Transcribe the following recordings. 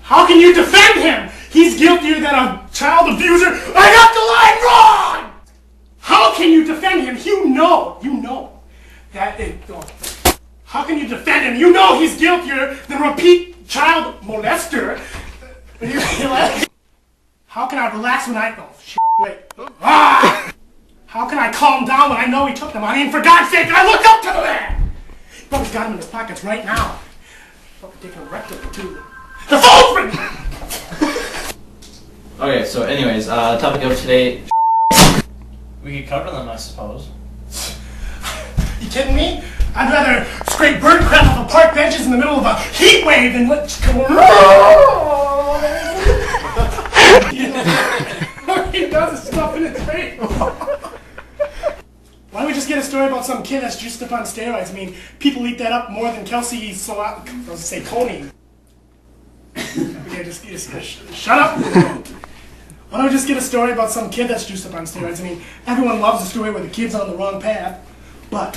How can you defend him? He's guiltier than a child abuser. I got the line wrong! How can you defend him? You know that it... How can you defend him? You know he's guiltier than a repeat child molester. How can I relax when I... Oh, shit, wait. Ah! How can I calm down when I know he took the money? And for God's sake, I look up to the man! He probably got him in his pockets right now. Probably taking a rectum too. The phone's ringing! Okay, so anyways, topic of today. We could cover them, I suppose. You kidding me? I'd rather scrape bird crap off of park benches in the middle of a heat wave than let he does his stuff in his face. Why don't we just get a story about some kid that's juiced up on steroids? I mean, people eat that up more than Kelsey Coney. Okay, just shut up. Why don't we just get a story about some kid that's juiced up on steroids? I mean, everyone loves a story where the kid's on the wrong path, but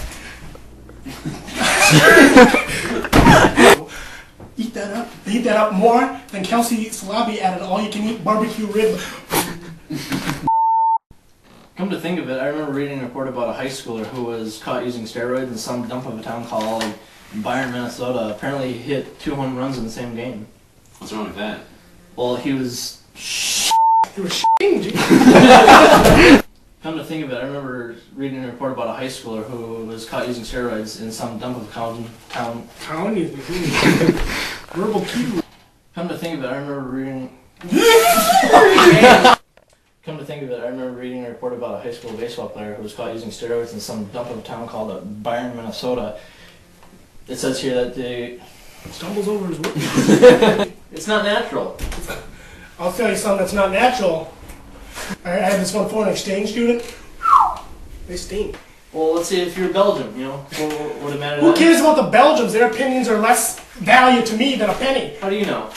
eat that up. They eat that up more than Kelsey Salabi at an all-you-can-eat barbecue rib. Come to think of it, I remember reading a report about a high schooler who was caught using steroids in some dump of a town called Byron, Minnesota. Apparently he hit 2 home runs in the same game. What's wrong with that? Well, he was... He was shitting, Come to think of it, I remember reading a report about a high schooler who was caught using steroids in some dump of a town. Verbal key. Come to think of it, I remember reading... Come to think of it, I remember reading a report about a high school baseball player who was caught using steroids in some dump of a town called Byron, Minnesota. It says here that they... Stumbles over his work. It's not natural. I'll tell you something that's not natural. I had this one foreign exchange student. They stink. Well, let's see if you're Belgium, you know, what would it matter? Who cares about the Belgians? Their opinions are less value to me than a penny. How do you know?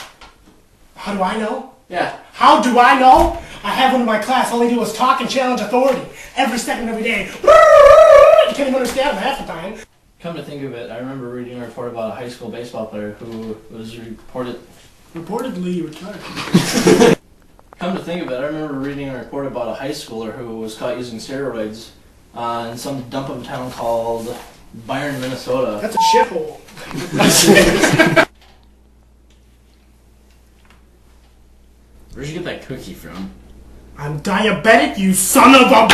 How do I know? Yeah. How do I know? I have one in my class. All they do is talk and challenge authority. Every second, every day. You can't even understand them half the time. Come to think of it, I remember reading a report about a high school baseball player who was reportedly retired. Come to think of it, I remember reading a report about a high schooler who was caught using steroids in some dump of a town called Byron, Minnesota. That's a shithole. Where'd you get that cookie from? I'm diabetic, you son of a...